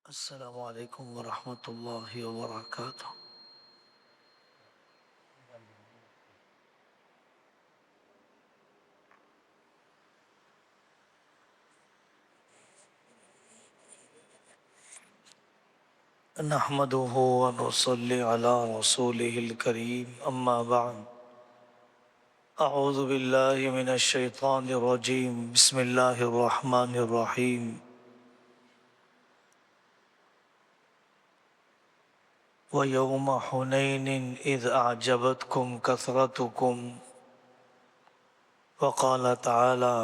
السلام علیکم ورحمۃ اللہ وبرکاتہ۔ نحمده ونصلي على رسوله الكريم اما بعد، اعوذ باللہ من الشیطان الرجیم، بسم اللہ الرحمن الرحیم۔ وَيَوْمَ حُنَيْنٍ إِذْ أَعْجَبَتْكُمْ كَثْرَتُكُمْ وقال تعالی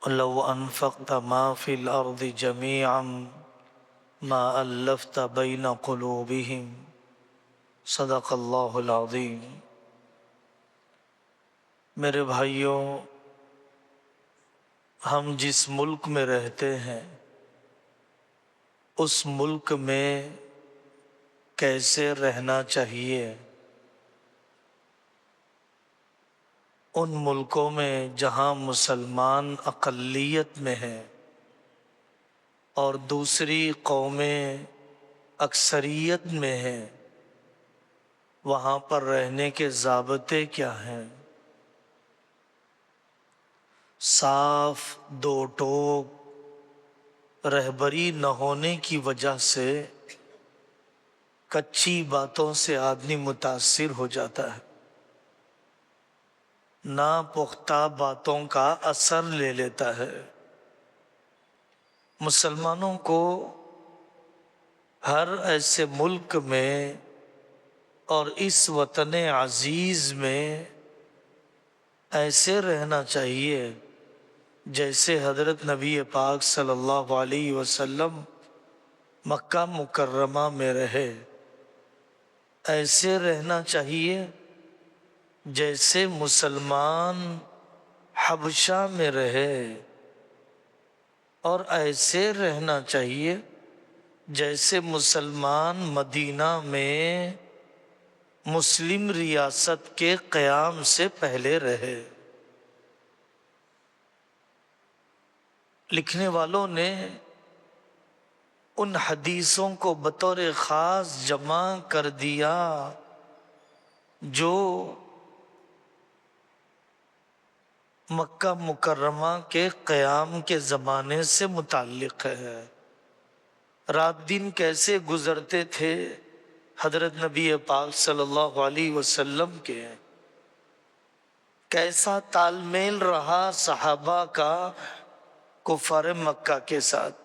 لو انفقت ما في الارض جميعا ما الفت بين قلوبهم صدق اللہ العظیم۔ میرے بھائیوں، ہم جس ملک میں رہتے ہیں اس ملک میں کیسے رہنا چاہیے؟ ان ملکوں میں جہاں مسلمان اقلیت میں ہیں اور دوسری قومیں اکثریت میں ہیں، وہاں پر رہنے کے ضابطے کیا ہیں؟ صاف دو ٹوک رہبری نہ ہونے کی وجہ سے کچی باتوں سے آدمی متاثر ہو جاتا ہے، ناپختہ باتوں کا اثر لے لیتا ہے۔ مسلمانوں کو ہر ایسے ملک میں اور اس وطن عزیز میں ایسے رہنا چاہیے جیسے حضرت نبی پاک صلی اللہ علیہ وسلم مکہ مکرمہ میں رہے، ایسے رہنا چاہیے جیسے مسلمان حبشہ میں رہے، اور ایسے رہنا چاہیے جیسے مسلمان مدینہ میں مسلم ریاست کے قیام سے پہلے رہے۔ لکھنے والوں نے ان حدیثوں کو بطور خاص جمع کر دیا جو مکہ مکرمہ کے قیام کے زمانے سے متعلق ہے۔ رات دن کیسے گزرتے تھے حضرت نبی پاک صلی اللہ علیہ وسلم کے، کیسا تال میل رہا صحابہ کا کفار مکہ کے ساتھ۔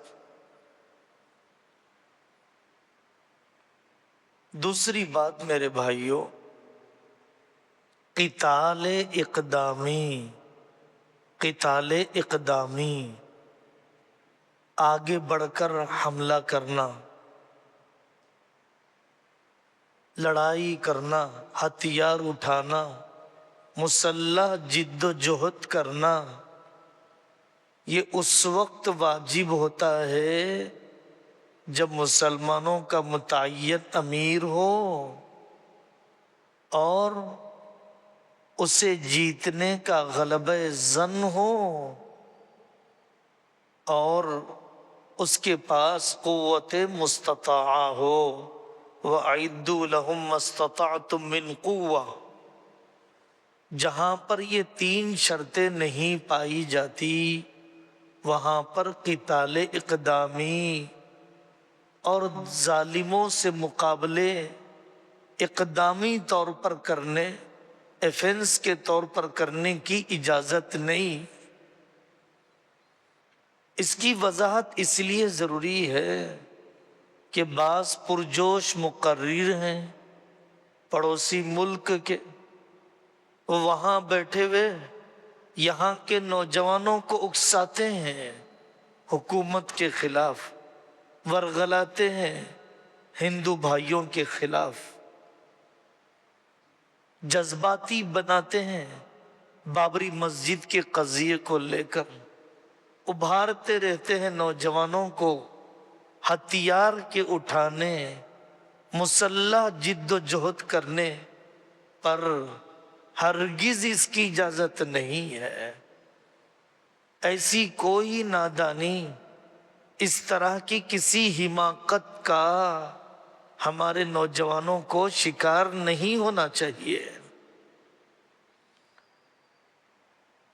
دوسری بات میرے بھائیوں، قتال اقدامی، آگے بڑھ کر حملہ کرنا، لڑائی کرنا، ہتھیار اٹھانا، مسلح جد و جہد کرنا، یہ اس وقت واجب ہوتا ہے جب مسلمانوں کا متعین امیر ہو اور اسے جیتنے کا غلبہ ظن ہو اور اس کے پاس قوت مستطاعہ ہو۔ وَأَعِدُّوا لَهُم مَّا اسْتَطَعْتُم مِّن قُوَّةٍ۔ جہاں پر یہ تین شرطیں نہیں پائی جاتی وہاں پر قتال اقدامی اور ظالموں سے مقابلے اقدامی طور پر کرنے، ایفنس کے طور پر کرنے کی اجازت نہیں۔ اس کی وضاحت اس لیے ضروری ہے کہ بعض پرجوش مقرر ہیں پڑوسی ملک کے، وہ وہاں بیٹھے ہوئے یہاں کے نوجوانوں کو اکساتے ہیں حکومت کے خلاف، ورغلاتے ہیں ہندو بھائیوں کے خلاف، جذباتی بناتے ہیں بابری مسجد کے قضیے کو لے کر، ابھارتے رہتے ہیں نوجوانوں کو ہتھیار کے اٹھانے، مسلح جد و جہد کرنے پر ہرگز اس کی اجازت نہیں ہے۔ ایسی کوئی نادانی، اس طرح کی کسی حماقت کا ہمارے نوجوانوں کو شکار نہیں ہونا چاہیے۔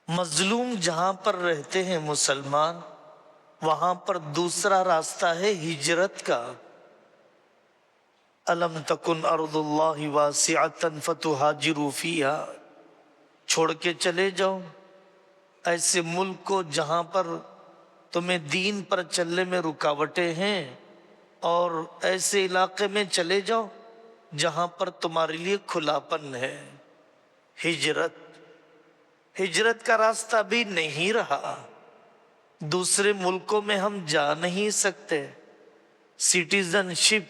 مظلوم جہاں پر رہتے ہیں مسلمان، وہاں پر دوسرا راستہ ہے ہجرت کا۔ الم تکن ارض اللہ واسعۃ فتہاجروا فیہا، چھوڑ کے چلے جاؤ ایسے ملک کو جہاں پر تمہیں دین پر چلنے میں رکاوٹیں ہیں، اور ایسے علاقے میں چلے جاؤ جہاں پر تمہارے لیے کھلاپن ہے۔ ہجرت کا راستہ بھی نہیں رہا، دوسرے ملکوں میں ہم جا نہیں سکتے، سٹیزن شپ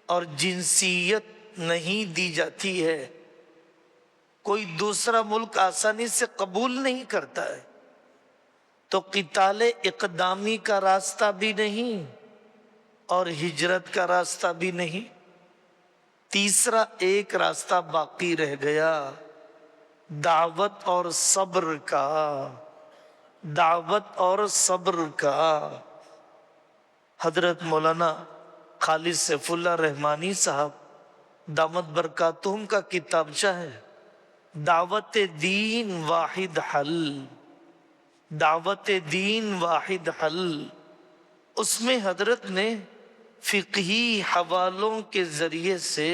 اور جنسیت نہیں دی جاتی ہے، کوئی دوسرا ملک آسانی سے قبول نہیں کرتا ہے، تو قتال اقدامی کا راستہ بھی نہیں اور ہجرت کا راستہ بھی نہیں، تیسرا ایک راستہ باقی رہ گیا، دعوت اور صبر کا۔ دعوت اور صبر کا۔ حضرت مولانا خالد سیف اللہ رحمانی صاحب دامت برکاتہم کا کتابچہ ہے دعوت دین واحد حل، دعوت دین واحد حل۔ اس میں حضرت نے فقہی حوالوں کے ذریعے سے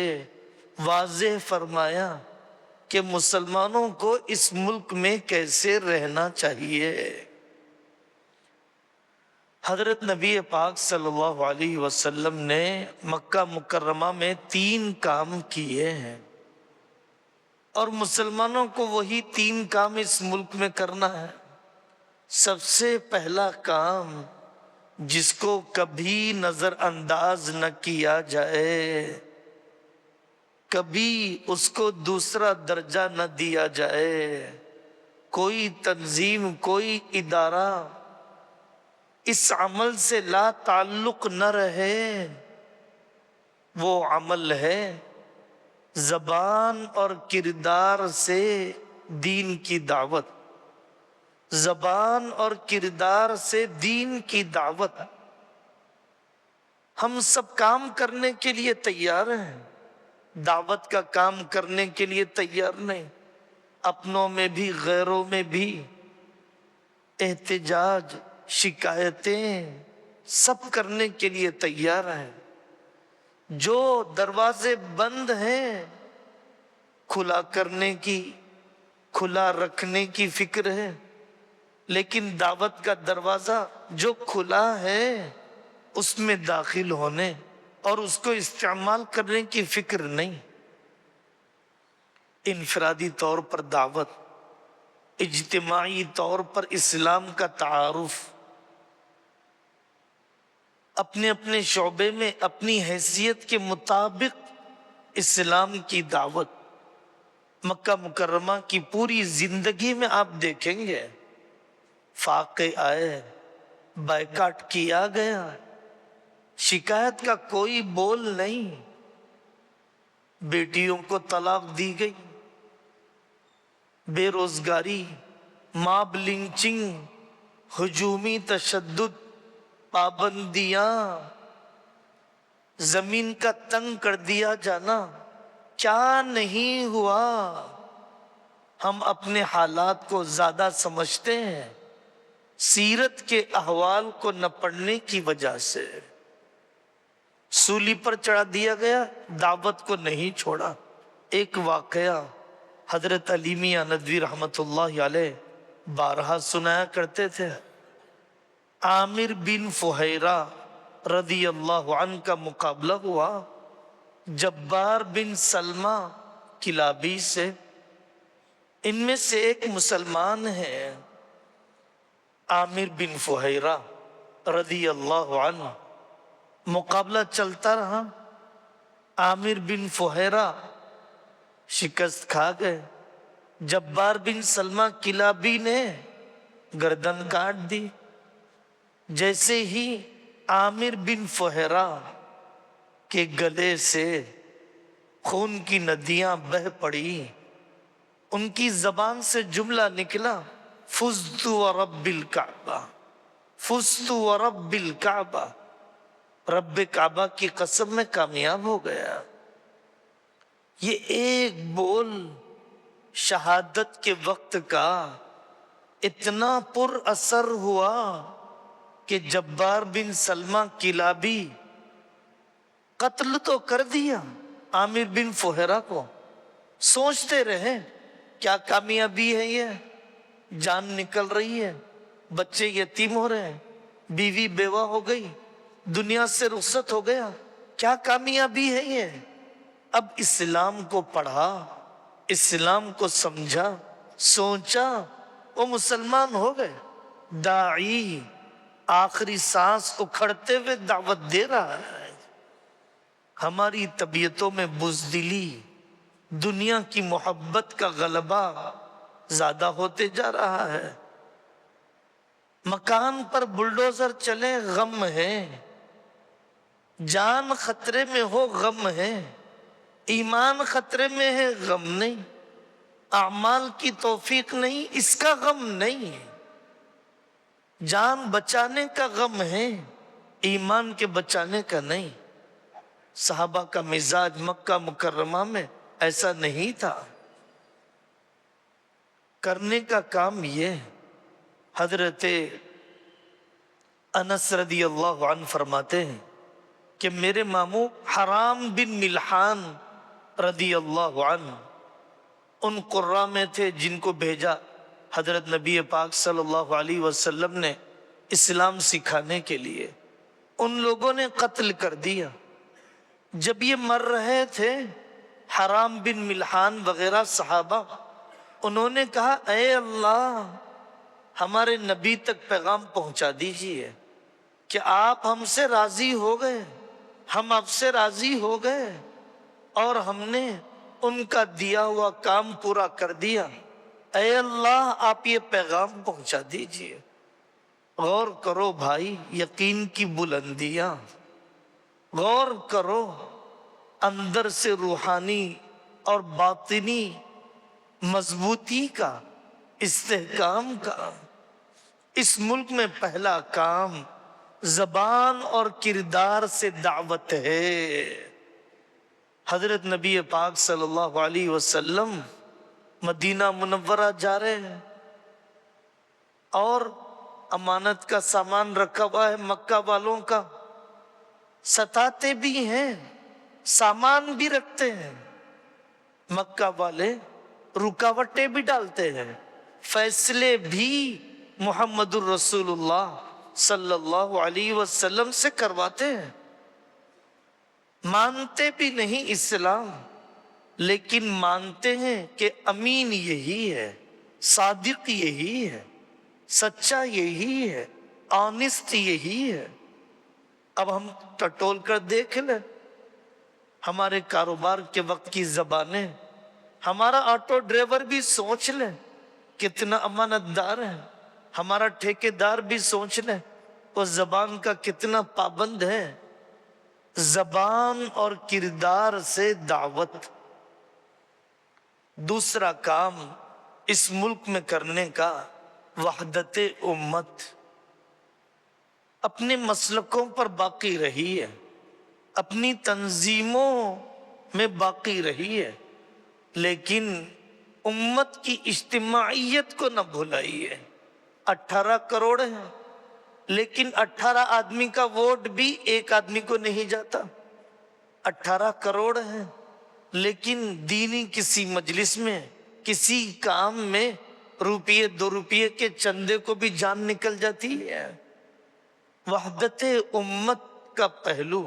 واضح فرمایا کہ مسلمانوں کو اس ملک میں کیسے رہنا چاہیے۔ حضرت نبی پاک صلی اللہ علیہ وسلم نے مکہ مکرمہ میں 3 کام کیے ہیں، اور مسلمانوں کو وہی 3 کام اس ملک میں کرنا ہے۔ سب سے پہلا کام جس کو کبھی نظر انداز نہ کیا جائے، کبھی اس کو دوسرا درجہ نہ دیا جائے، کوئی تنظیم، کوئی ادارہ اس عمل سے لا تعلق نہ رہے، وہ عمل ہے زبان اور کردار سے دین کی دعوت۔ زبان اور کردار سے دین کی دعوت۔ ہم سب کام کرنے کے لیے تیار ہیں، دعوت کا کام کرنے کے لیے تیار نہیں، اپنوں میں بھی غیروں میں بھی احتجاج، شکایتیں سب کرنے کے لیے تیار ہیں۔ جو دروازے بند ہیں کھلا کرنے کی، کھلا رکھنے کی فکر ہے، لیکن دعوت کا دروازہ جو کھلا ہے اس میں داخل ہونے اور اس کو استعمال کرنے کی فکر نہیں۔ انفرادی طور پر دعوت، اجتماعی طور پر اسلام کا تعارف، اپنے اپنے شعبے میں اپنی حیثیت کے مطابق اسلام کی دعوت۔ مکہ مکرمہ کی پوری زندگی میں آپ دیکھیں گے فاقے آئے، بائیکاٹ کیا گیا، شکایت کا کوئی بول نہیں، بیٹیوں کو طلاق دی گئی، بے روزگاری، ماب لنچنگ، ہجومی تشدد، پابندیاں، زمین کا تنگ کر دیا جانا، کیا نہیں ہوا۔ ہم اپنے حالات کو زیادہ سمجھتے ہیں سیرت کے احوال کو نہ پڑھنے کی وجہ سے۔ سولی پر چڑھا دیا گیا، دعوت کو نہیں چھوڑا۔ ایک واقعہ حضرت علی میاں ندوی رحمت اللہ علیہ بارہا سنایا کرتے تھے۔ عامر بن فہیرہ رضی اللہ عنہ کا مقابلہ ہوا جبار بن سلمہ کلابی سے۔ ان میں سے ایک مسلمان ہے عامر بن فہیرہ رضی اللہ عنہ۔ مقابلہ چلتا رہا، عامر بن فہیرہ شکست کھا گئے، جبار بن سلمہ کلابی نے گردن کاٹ دی۔ جیسے ہی عامر بن فہیرہ کے گلے سے خون کی ندیاں بہہ پڑی، ان کی زبان سے جملہ نکلا، فزت ورب الکعبہ، فزت ورب الکعبہ، رب کعبہ کی قسم میں کامیاب ہو گیا۔ یہ ایک بول شہادت کے وقت کا اتنا پر اثر ہوا کہ جبار بن سلمہ کلابی قتل تو کر دیا عامر بن فہرہ کو، سوچتے رہے کیا کامیابی ہے، یہ جان نکل رہی ہے، بچے یتیم ہو رہے ہیں، بیوی بیوہ ہو گئی، دنیا سے رخصت ہو گیا، کیا کامیابی ہے یہ۔ اب اسلام کو پڑھا، اسلام کو سمجھا، سوچا، وہ مسلمان ہو گئے۔ داعی آخری سانس اکھڑتے ہوئے دعوت دے رہا ہے۔ ہماری طبیعتوں میں بزدلی، دنیا کی محبت کا غلبہ زیادہ ہوتے جا رہا ہے۔ مکان پر بلڈوزر چلے غم ہے، جان خطرے میں ہو غم ہے، ایمان خطرے میں ہے غم نہیں، اعمال کی توفیق نہیں اس کا غم نہیں، جان بچانے کا غم ہے، ایمان کے بچانے کا نہیں۔ صحابہ کا مزاج مکہ مکرمہ میں ایسا نہیں تھا۔ کرنے کا کام یہ، حضرت انس رضی اللہ عنہ فرماتے ہیں کہ میرے ماموں حرام بن ملحان رضی اللہ عنہ ان قراء میں تھے جن کو بھیجا حضرت نبی پاک صلی اللہ علیہ وسلم نے اسلام سکھانے کے لیے۔ ان لوگوں نے قتل کر دیا۔ جب یہ مر رہے تھے حرام بن ملحان وغیرہ صحابہ، انہوں نے کہا اے اللہ ہمارے نبی تک پیغام پہنچا دیجئے کہ آپ ہم سے راضی ہو گئے، ہم آپ سے راضی ہو گئے اور ہم نے ان کا دیا ہوا کام پورا کر دیا۔ اے اللہ آپ یہ پیغام پہنچا دیجئے۔ غور کرو بھائی یقین کی بلندیاں، غور کرو اندر سے روحانی اور باطنی مضبوطی کا، استحکام کا۔ اس ملک میں پہلا کام زبان اور کردار سے دعوت ہے۔ حضرت نبی پاک صلی اللہ علیہ وسلم مدینہ منورہ جا رہے ہیں اور امانت کا سامان رکھا ہوا ہے مکہ والوں کا، ستاتے بھی ہیں سامان بھی رکھتے ہیں، مکہ والے رکاوٹیں بھی ڈالتے ہیں، فیصلے بھی محمد الرسول اللہ صلی اللہ علیہ وسلم سے کرواتے ہیں۔ مانتے بھی نہیں اسلام، لیکن مانتے ہیں کہ امین یہی ہے، صادق یہی ہے، سچا یہی ہے، آنیسٹ یہی ہے۔ اب ہم ٹٹول کر دیکھ لیں ہمارے کاروبار کے وقت کی زبانیں، ہمارا آٹو ڈرائیور بھی سوچ لیں کتنا امانت دار ہے، ہمارا ٹھیکیدار بھی سوچ لیں وہ زبان کا کتنا پابند ہے۔ زبان اور کردار سے دعوت۔ دوسرا کام اس ملک میں کرنے کا وحدت امت، اپنے مسلکوں پر باقی رہی ہے، اپنی تنظیموں میں باقی رہی ہے، لیکن امت کی اجتماعیت کو نہ بھلائیے۔ 18 کروڑ ہیں لیکن 18 آدمی کا ووٹ بھی ایک آدمی کو نہیں جاتا۔ 18 کروڑ ہیں لیکن دینی کسی مجلس میں کسی کام میں روپیے 2 روپیے کے چندے کو بھی جان نکل جاتی ہے۔ وحدت امت کا پہلو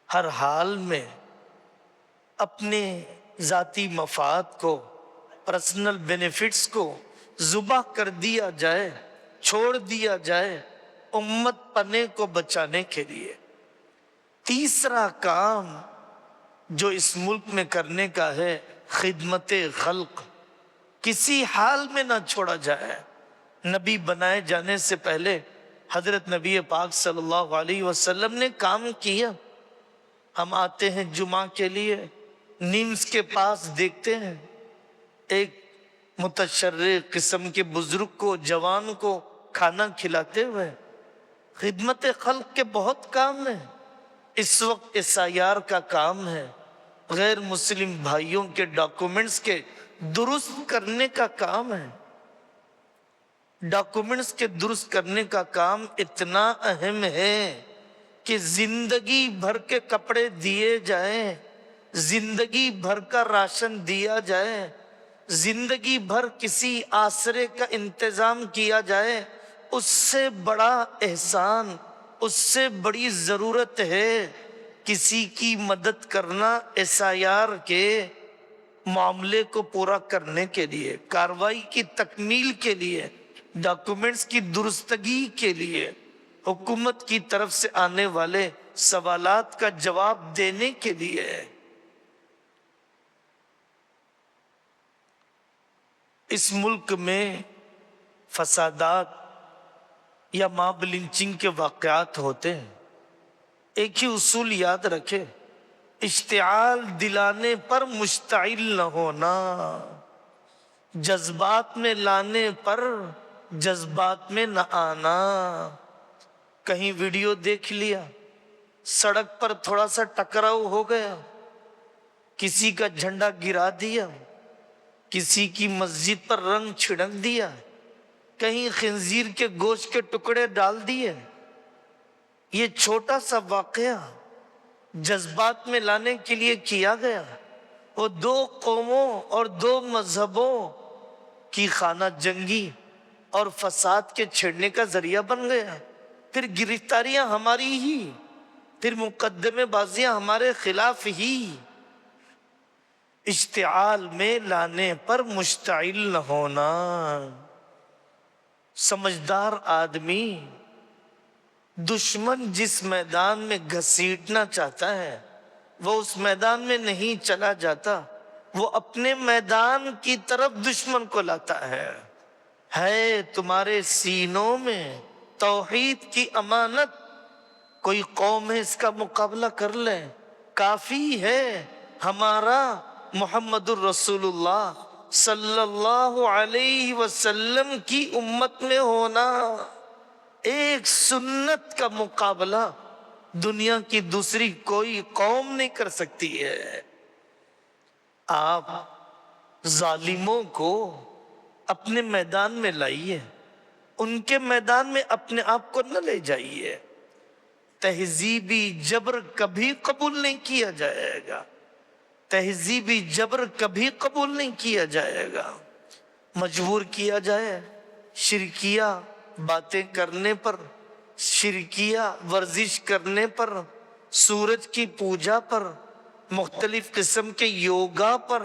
ہر حال میں اپنے ذاتی مفاد کو، پرسنل بینیفٹس کو ذبح کر دیا جائے، چھوڑ دیا جائے امت پنے کو بچانے کے لیے۔ تیسرا کام جو اس ملک میں کرنے کا ہے خدمت خلق، کسی حال میں نہ چھوڑا جائے۔ نبی بنائے جانے سے پہلے حضرت نبی پاک صلی اللہ علیہ وسلم نے کام کیا۔ ہم آتے ہیں جمعہ کے لیے، نیمز کے پاس دیکھتے ہیں ایک متشرق قسم کے بزرگ کو، جوان کو کھانا کھلاتے ہوئے۔ خدمت خلق کے بہت کام ہیں، اس وقت SIR کا کام ہے، غیر مسلم بھائیوں کے ڈاکومنٹس کے درست کرنے کا کام ہے۔ ڈاکومنٹس کے درست کرنے کا کام اتنا اہم ہے کہ زندگی بھر کے کپڑے دیے جائیں، زندگی بھر کا راشن دیا جائے، زندگی بھر کسی آسرے کا انتظام کیا جائے، اس سے بڑا احسان، اس سے بڑی ضرورت ہے کسی کی مدد کرنا SIR کے معاملے کو پورا کرنے کے لیے، کارروائی کی تکمیل کے لیے، ڈاکومنٹس کی درستگی کے لیے، حکومت کی طرف سے آنے والے سوالات کا جواب دینے کے لیے۔ اس ملک میں فسادات یا ماب لنچنگ کے واقعات ہوتے ہیں، ایک ہی اصول یاد رکھے، اشتعال دلانے پر مشتعل نہ ہونا، جذبات میں لانے پر جذبات میں نہ آنا۔ کہیں ویڈیو دیکھ لیا، سڑک پر تھوڑا سا ٹکراؤ ہو گیا، کسی کا جھنڈا گرا دیا، کسی کی مسجد پر رنگ چھڑک دیا، کہیں خنزیر کے گوشت کے ٹکڑے ڈال دیے۔ یہ چھوٹا سا واقعہ جذبات میں لانے کے لیے کیا گیا، وہ 2 قوموں اور 2 مذہبوں کی خانہ جنگی اور فساد کے چھڑنے کا ذریعہ بن گیا۔ پھر گرفتاریاں ہماری ہی، پھر مقدمے بازیاں ہمارے خلاف ہی۔ اشتعال میں لانے پر مشتعل نہ ہونا۔ سمجھدار آدمی دشمن جس میدان میں گھسیٹنا چاہتا ہے وہ اس میدان میں نہیں چلا جاتا، وہ اپنے میدان کی طرف دشمن کو لاتا ہے تمہارے سینوں میں توحید کی امانت، کوئی قوم ہے اس کا مقابلہ کر لے، کافی ہے ہمارا محمد الرسول اللہ صلی اللہ علیہ وسلم کی امت میں ہونا۔ ایک سنت کا مقابلہ دنیا کی دوسری کوئی قوم نہیں کر سکتی ہے۔ آپ ظالموں کو اپنے میدان میں لائیے، ان کے میدان میں اپنے آپ کو نہ لے جائیے۔ تہذیبی جبر کبھی قبول نہیں کیا جائے گا، تہذیبی جبر کبھی قبول نہیں کیا جائے گا۔ مجبور کیا جائے شرکیہ باتیں کرنے پر، شرکیہ ورزش کرنے پر، سورج کی پوجا پر، مختلف قسم کے یوگا پر،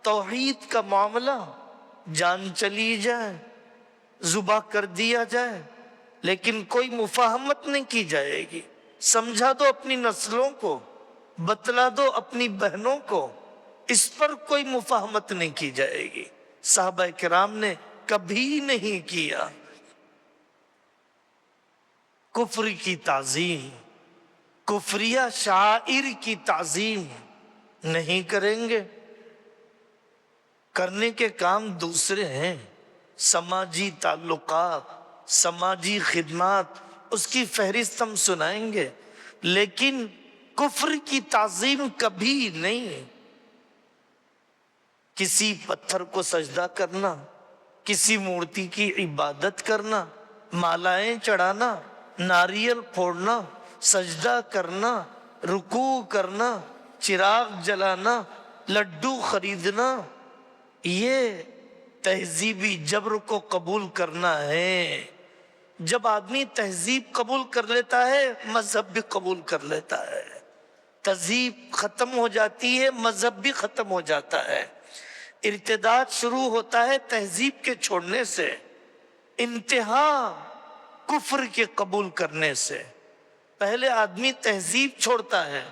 توحید کا معاملہ جان چلی جائے، ذبح کر دیا جائے، لیکن کوئی مفاہمت نہیں کی جائے گی۔ سمجھا دو اپنی نسلوں کو، بتلا دو اپنی بہنوں کو، اس پر کوئی مفاہمت نہیں کی جائے گی۔ صحابہ کرام نے کبھی نہیں کیا۔ کفر کی تعظیم، کفریہ شاعر کی تعظیم نہیں کریں گے۔ کرنے کے کام دوسرے ہیں، سماجی تعلقات، سماجی خدمات، اس کی فہرست ہم سنائیں گے، لیکن کفر کی تعظیم کبھی نہیں۔ کسی پتھر کو سجدہ کرنا، کسی مورتی کی عبادت کرنا، مالائیں چڑھانا، ناریل پھوڑنا، سجدہ کرنا، رکوع کرنا، چراغ جلانا، لڈو خریدنا، یہ تہذیبی جبر کو قبول کرنا ہے۔ جب آدمی تہذیب قبول کر لیتا ہے مذہب بھی قبول کر لیتا ہے۔ تہذیب ختم ہو جاتی ہے، مذہب بھی ختم ہو جاتا ہے۔ ارتداد شروع ہوتا ہے تہذیب کے چھوڑنے سے، انتہا کفر کے قبول کرنے سے۔ پہلے آدمی تہذیب چھوڑتا ہے،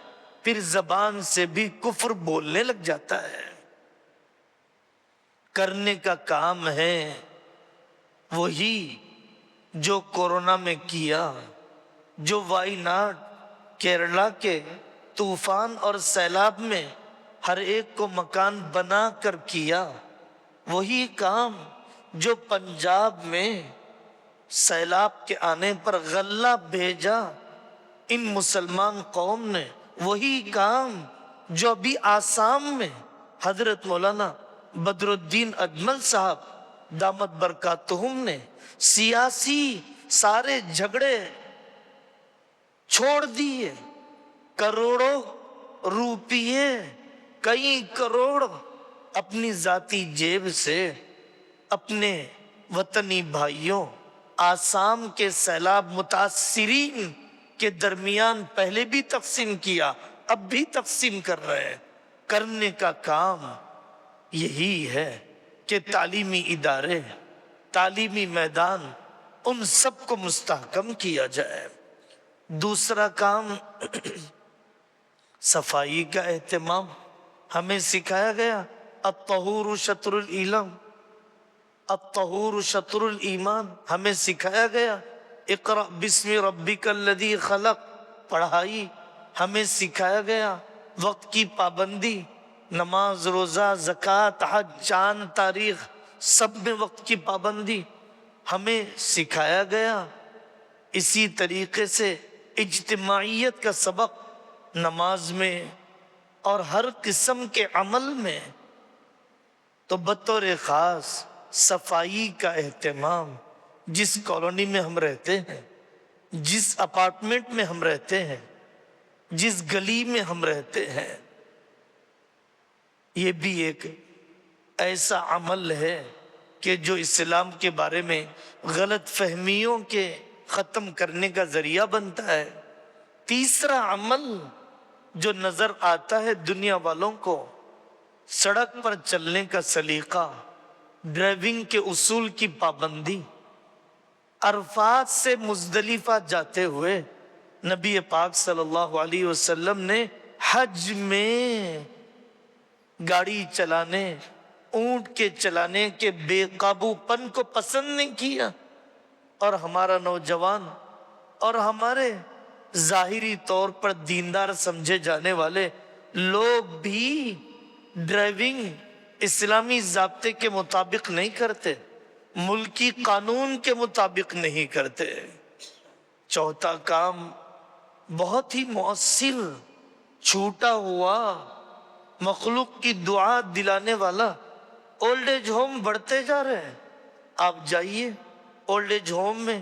پھر زبان سے بھی کفر بولنے لگ جاتا ہے۔ کرنے کا کام ہے وہی جو کورونا میں کیا، جو وائناڈ کیرلا کے طوفان اور سیلاب میں ہر ایک کو مکان بنا کر کیا، وہی کام جو پنجاب میں سیلاب کے آنے پر غلہ بھیجا ان مسلمان قوم نے، وہی کام جو ابھی آسام میں حضرت مولانا بدر الدین اجمل صاحب دامت برکاتہم نے سیاسی سارے جھگڑے چھوڑ دیے، کروڑوں روپیے، کئی کروڑ اپنی ذاتی جیب سے اپنے وطنی بھائیوں آسام کے سیلاب متاثرین کے درمیان پہلے بھی تقسیم کیا، اب بھی تقسیم کر رہے ہیں۔ کرنے کا کام یہی ہے کہ تعلیمی ادارے، تعلیمی میدان، ان سب کو مستحکم کیا جائے۔ دوسرا کام صفائی کا اہتمام، ہمیں سکھایا گیا الطہور شطر الایمان، الطہور شطر الایمان، ہمیں سکھایا گیا اقرأ بسم ربک الذی خلق، پڑھائی، ہمیں سکھایا گیا وقت کی پابندی، نماز، روزہ، زکوٰۃ، حج، چاند، تاریخ، سب میں وقت کی پابندی ہمیں سکھایا گیا۔ اسی طریقے سے اجتماعیت کا سبق نماز میں اور ہر قسم کے عمل میں، تو بطور خاص صفائی کا اہتمام، جس کالونی میں ہم رہتے ہیں، جس اپارٹمنٹ میں ہم رہتے ہیں، جس گلی میں ہم رہتے ہیں، یہ بھی ایک ایسا عمل ہے کہ جو اسلام کے بارے میں غلط فہمیوں کے ختم کرنے کا ذریعہ بنتا ہے۔ تیسرا عمل جو نظر آتا ہے دنیا والوں کو، سڑک پر چلنے کا سلیقہ، ڈرائیونگ کے اصول کی پابندی۔ عرفات سے مزدلفہ جاتے ہوئے نبی پاک صلی اللہ علیہ وسلم نے حج میں گاڑی چلانے، اونٹ کے چلانے کے بے قابو پن کو پسند نہیں کیا، اور ہمارا نوجوان اور ہمارے ظاہری طور پر دیندار سمجھے جانے والے لوگ بھی ڈرائیونگ اسلامی ضابطے کے مطابق نہیں کرتے، ملکی قانون کے مطابق نہیں کرتے۔ چوتھا کام بہت ہی مؤثر، چھوٹا ہوا مخلوق کی دعا دلانے والا، اولڈ ایج ہوم بڑھتے جا رہے ہیں، آپ جائیے اولڈ ایج ہوم میں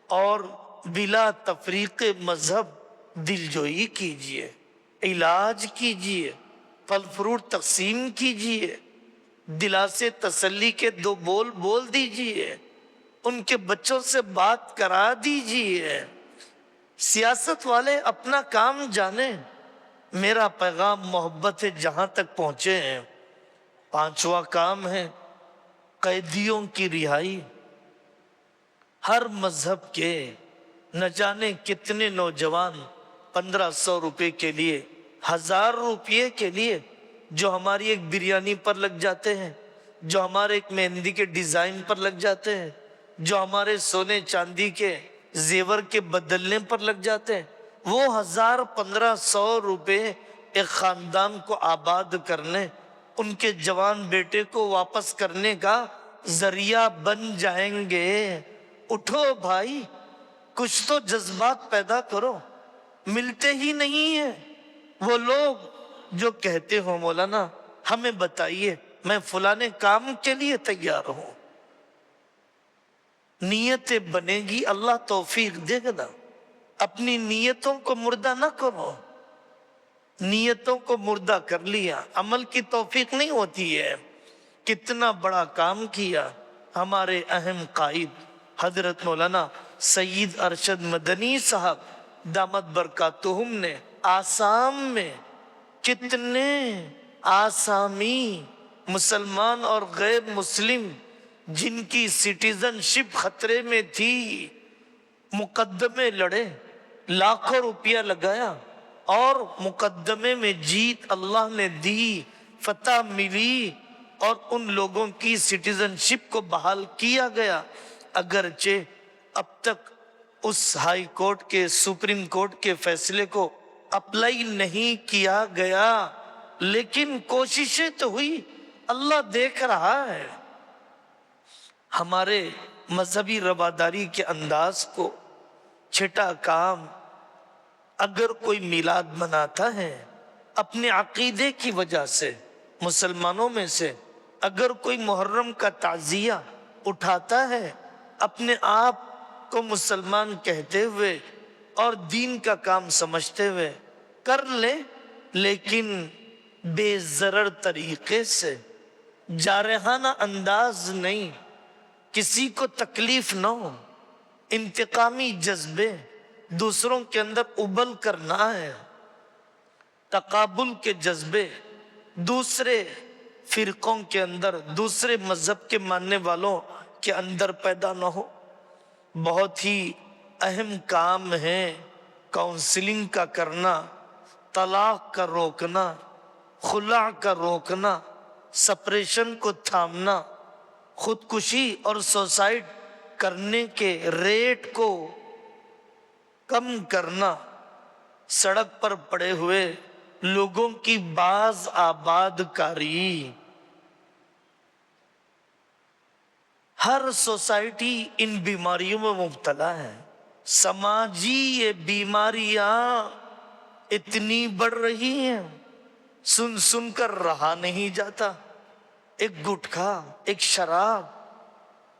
اور بلا تفریق مذہب دلجوئی کیجیے، علاج کیجیے، پھل فروٹ تقسیم کیجیے، دلا سے تسلی کے دو بول بول دیجیے، ان کے بچوں سے بات کرا دیجیے۔ سیاست والے اپنا کام جانیں، میرا پیغام محبت جہاں تک پہنچے ہیں۔ پانچواں کام ہے قیدیوں کی رہائی۔ ہر مذہب کے نہ جانے کتنے نوجوان 1500 روپے کے لیے، 1000 روپے کے لیے، جو ہماری ایک بریانی پر لگ جاتے ہیں، جو ہمارے ایک مہندی کے ڈیزائن پر لگ جاتے ہیں، جو ہمارے سونے چاندی کے زیور کے بدلنے پر لگ جاتے ہیں، وہ 1000-1500 روپے ایک خاندان کو آباد کرنے، ان کے جوان بیٹے کو واپس کرنے کا ذریعہ بن جائیں گے۔ اٹھو بھائی، کچھ تو جذبات پیدا کرو، ملتے ہی نہیں ہیں وہ لوگ جو کہتے ہو مولانا ہمیں بتائیے، میں فلانے کام کے لیے تیار ہوں۔ نیتیں بنے گی، اللہ توفیق دے گا۔ اپنی نیتوں کو مردہ نہ کرو، نیتوں کو مردہ کر لیا عمل کی توفیق نہیں ہوتی ہے۔ کتنا بڑا کام کیا ہمارے اہم قائد حضرت مولانا سید ارشد مدنی صاحب دامت برکاتہم نے آسام میں، کتنے آسامی مسلمان اور غیر مسلم جن کی سٹیزن شپ خطرے میں تھی، مقدمے لڑے، لاکھوں روپیہ لگایا، اور مقدمے میں جیت اللہ نے دی، فتح ملی، اور ان لوگوں کی سٹیزن شپ کو بحال کیا گیا۔ اگرچہ اب تک اس ہائی کورٹ کے، سپریم کورٹ کے فیصلے کو اپلائی نہیں کیا گیا، لیکن کوششیں تو ہوئی۔ اللہ دیکھ رہا ہے ہمارے مذہبی رواداری کے انداز کو۔ چھٹا کام، اگر کوئی میلاد مناتا ہے اپنے عقیدے کی وجہ سے، مسلمانوں میں سے اگر کوئی محرم کا تعزیہ اٹھاتا ہے اپنے آپ کو مسلمان کہتے ہوئے اور دین کا کام سمجھتے ہوئے، کر لے، لیکن بے ضرر طریقے سے، جارحانہ انداز نہیں، کسی کو تکلیف نہ ہو، انتقامی جذبے دوسروں کے اندر ابل کر نہ ہے، تقابل کے جذبے دوسرے فرقوں کے اندر، دوسرے مذہب کے ماننے والوں کے اندر پیدا نہ ہو۔ بہت ہی اہم کام ہے کاؤنسلنگ کا کرنا، طلاق کا روکنا، خلع کا روکنا، سپریشن کو تھامنا، خودکشی اور سوسائڈ کرنے کے ریٹ کو کم کرنا، سڑک پر پڑے ہوئے لوگوں کی باز آباد کاری۔ ہر سوسائٹی ان بیماریوں میں مبتلا ہے۔ سماجی یہ بیماریاں اتنی بڑھ رہی ہیں، سن سن کر رہا نہیں جاتا۔ ایک گٹکھا، ایک شراب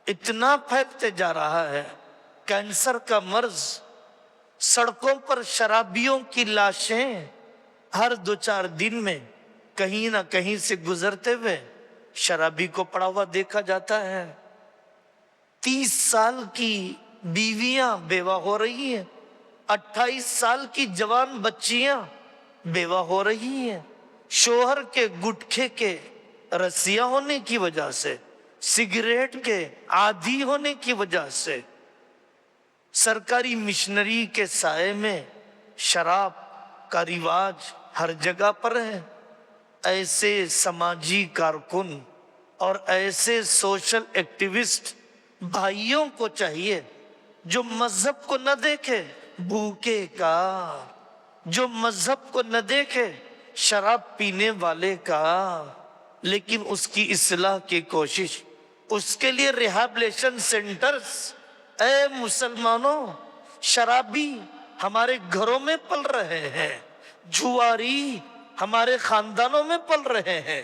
اتنا پھیلتے جا رہا ہے، کینسر کا مرض، سڑکوں پر شرابیوں کی لاشیں ہر 2-4 دن میں کہیں نہ کہیں سے گزرتے ہوئے شرابی کو پڑا ہوا دیکھا جاتا ہے۔ 30 سال کی بیویاں بیوہ ہو رہی ہیں، 28 سال کی جوان بچیاں بیوہ ہو رہی ہیں، شوہر کے گٹکھے کے رسیاں ہونے کی وجہ سے، سگریٹ کے عادی ہونے کی وجہ سے، سرکاری مشنری کے سائے میں شراب کا رواج ہر جگہ پر ہے۔ ایسے سماجی کارکن اور ایسے سوشل ایکٹیوسٹ بھائیوں کو چاہیے جو مذہب کو نہ دیکھے بھوکے کا، جو مذہب کو نہ دیکھے شراب پینے والے کا، لیکن اس کی اصلاح کی کوشش، اس کے لیے ریہیبلیشن سینٹرز۔ اے مسلمانوں، شرابی ہمارے گھروں میں پل رہے ہیں، جواری ہمارے خاندانوں میں پل رہے ہیں،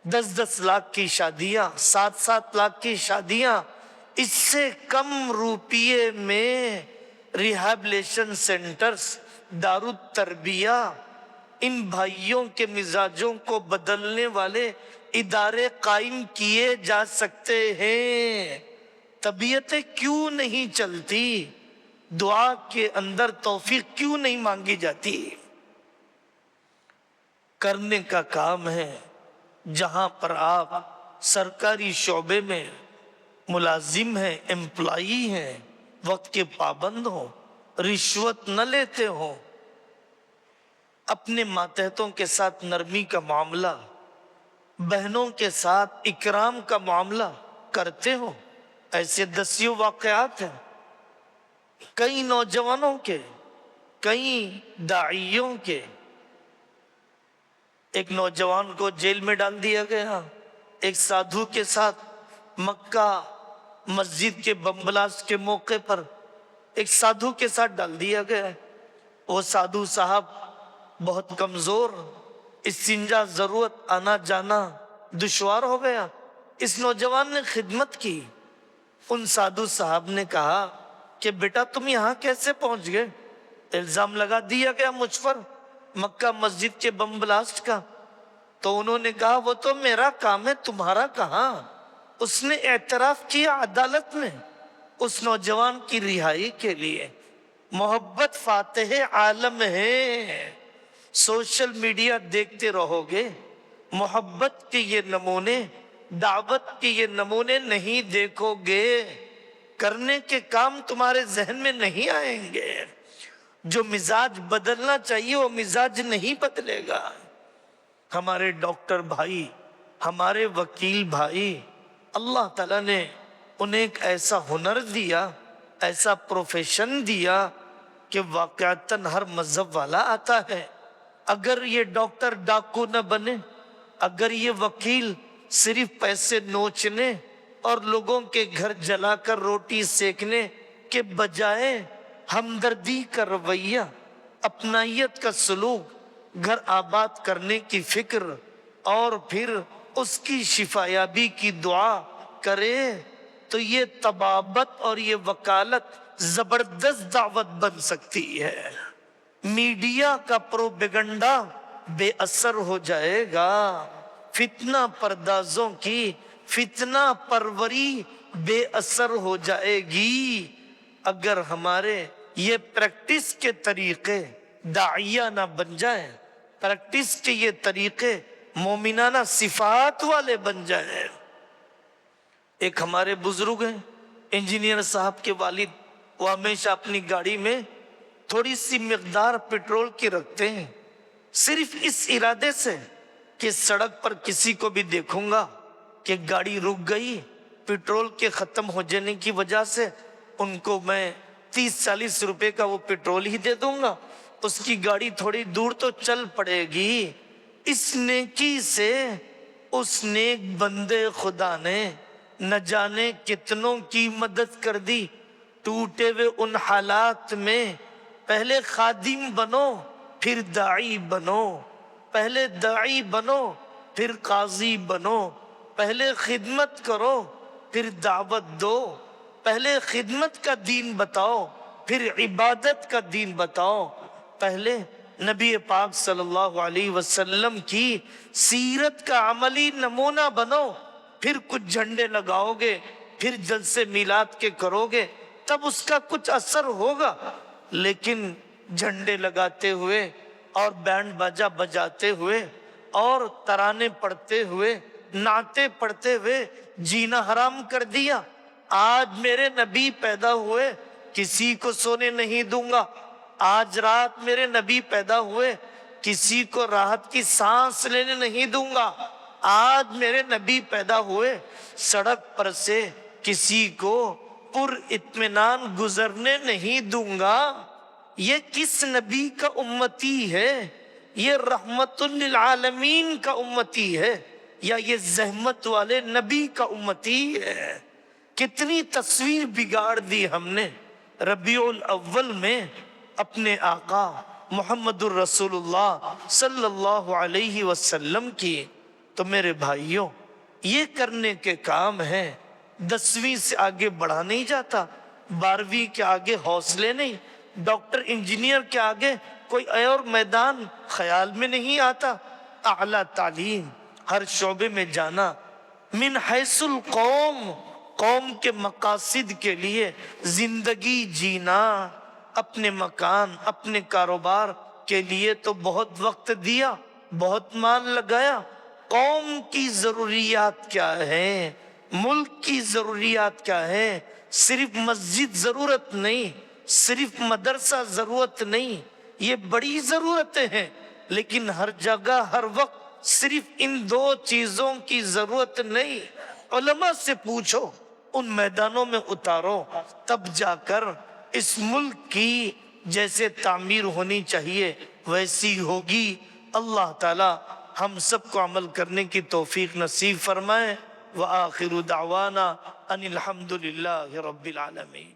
10-10 لاکھ کی شادیاں، 7-7 لاکھ کی شادیاں، اس سے کم روپیے میں ریہیبلیشن سینٹرز، دارالتربیہ، ان بھائیوں کے مزاجوں کو بدلنے والے ادارے قائم کیے جا سکتے ہیں۔ طبیعتیں کیوں نہیں چلتی؟ دعا کے اندر توفیق کیوں نہیں مانگی جاتی؟ کرنے کا کام ہے۔ جہاں پر آپ سرکاری شعبے میں ملازم ہیں، امپلائی ہیں، وقت کے پابند ہوں، رشوت نہ لیتے ہوں، اپنے ماتحتوں کے ساتھ نرمی کا معاملہ، بہنوں کے ساتھ اکرام کا معاملہ کرتے ہو، ایسے دسیوں واقعات ہیں، کئی نوجوانوں کے، کئی داعیوں کے۔ ایک نوجوان کو جیل میں ڈال دیا گیا، ایک سادھو کے ساتھ مکہ مسجد کے بم بلاسٹ کے موقع پر ایک سادھو کے ساتھ ڈال دیا گیا۔ وہ سادھو صاحب بہت کمزور، استنجا ضرورت، آنا جانا دشوار ہو گیا۔ اس نوجوان نے خدمت کی۔ ان سادھو صاحب نے کہا کہ بیٹا تم یہاں کیسے پہنچ گئے؟ الزام لگا دیا گیا مجھ پر مکہ مسجد کے بم بلاسٹ کا۔ تو انہوں نے کہا وہ تو میرا کام ہے، تمہارا کہاں؟ اس نے اعتراف کیا عدالت میں اس نوجوان کی رہائی کے لیے۔ محبت فاتح عالم ہے۔ سوشل میڈیا دیکھتے رہو گے، محبت کے یہ نمونے، دعوت کے یہ نمونے نہیں دیکھو گے، کرنے کے کام تمہارے ذہن میں نہیں آئیں گے۔ جو مزاج بدلنا چاہیے وہ مزاج نہیں بدلے گا۔ ہمارے ڈاکٹر بھائی، ہمارے وکیل بھائی، اللہ تعالیٰ نے انہیں ایک ایسا ہنر دیا، ایسا پروفیشن دیا کہ واقعتاً ہر مذہب والا آتا ہے۔ اگر یہ ڈاکٹر ڈاکو نہ بنے، اگر یہ وکیل صرف پیسے نوچنے اور لوگوں کے گھر جلا کر روٹی سیکنے کے بجائے ہمدردی کا رویہ، اپنائیت کا سلوک، گھر آباد کرنے کی فکر اور پھر اس کی شفایابی کی دعا کرے تو یہ طبابت اور یہ وکالت زبردست دعوت بن سکتی ہے۔ میڈیا کا پروپیگنڈا بے اثر ہو جائے گا، فتنہ پردازوں کی فتنہ پروری بے اثر ہو جائے گی، اگر ہمارے یہ پریکٹس کے طریقے داعیہ نہ بن جائیں، پریکٹس کے یہ طریقے مومنانہ صفات والے بن جائیں۔ ایک ہمارے بزرگ ہیں انجینئر صاحب کے والد، وہ ہمیشہ اپنی گاڑی میں تھوڑی سی مقدار پیٹرول کی رکھتے ہیں، صرف اس ارادے سے کہ سڑک پر کسی کو بھی دیکھوں گا کہ گاڑی رک گئی پیٹرول کے ختم ہو جانے کی وجہ سے، ان کو میں 30-40 روپے کا وہ پیٹرول ہی دے دوں گا، اس کی گاڑی تھوڑی دور تو چل پڑے گی۔ اس نیکی سے اس نیک بندے خدا نے نہ جانے کتنوں کی مدد کر دی۔ ٹوٹے ہوئے ان حالات میں پہلے خادم بنو پھر داعی بنو، پہلے داعی بنو پھر قاضی بنو، پہلے خدمت کرو پھر دعوت دو، پہلے خدمت کا دین بتاؤ پھر عبادت کا دین بتاؤ، پہلے نبی پاک صلی اللہ علیہ وسلم کی سیرت کا عملی نمونہ بنو، پھر کچھ جھنڈے لگاؤ گے، پھر جلسے میلاد کے کرو گے، تب اس کا کچھ اثر ہوگا۔ لیکن جھنڈے لگاتے ہوئے اور بینڈ باجا بجاتے ہوئے اور ترانے پڑھتے ہوئے نعتیں پڑھتے ہوئے جینا حرام کر دیا۔ آج میرے نبی پیدا ہوئے، کسی کو سونے نہیں دوں گا۔ آج رات میرے نبی پیدا ہوئے، کسی کو راحت کی سانس لینے نہیں دوں گا۔ آج میرے نبی پیدا ہوئے، سڑک پر سے کسی کو پر اطمینان گزرنے نہیں دوں گا۔ یہ کس نبی کا امتی ہے؟ یہ رحمت للعالمین کا امتی ہے یا یہ زحمت والے نبی کا امتی ہے؟ کتنی تصویر بگاڑ دی ہم نے ربیع الاول میں اپنے آقا محمد الرسول اللہ صلی اللہ علیہ وسلم کی۔ تو میرے بھائیوں، یہ کرنے کے کام ہیں۔ 10ویں سے آگے بڑھا نہیں جاتا، 12ویں کے آگے حوصلے نہیں، ڈاکٹر انجینئر کے آگے کوئی اور میدان خیال میں نہیں آتا۔ اعلیٰ تعلیم، ہر شعبے میں جانا، من حیث القوم، قوم کے مقاصد کے لیے زندگی جینا، اپنے مکان اپنے کاروبار کے لیے تو بہت وقت دیا، بہت مال لگایا۔ قوم کی ضروریات کیا ہیں؟ ملک کی ضروریات کیا ہیں؟ صرف مسجد ضرورت نہیں، صرف مدرسہ ضرورت نہیں، یہ بڑی ضرورتیں ہیں، لیکن ہر جگہ ہر وقت صرف ان 2 چیزوں کی ضرورت نہیں۔ علماء سے پوچھو، ان میدانوں میں اتارو، تب جا کر اس ملک کی جیسے تعمیر ہونی چاہیے ویسی ہوگی۔ اللہ تعالی ہم سب کو عمل کرنے کی توفیق نصیب فرمائے۔ وآخر دعوانا ان الحمد للہ رب العالمین۔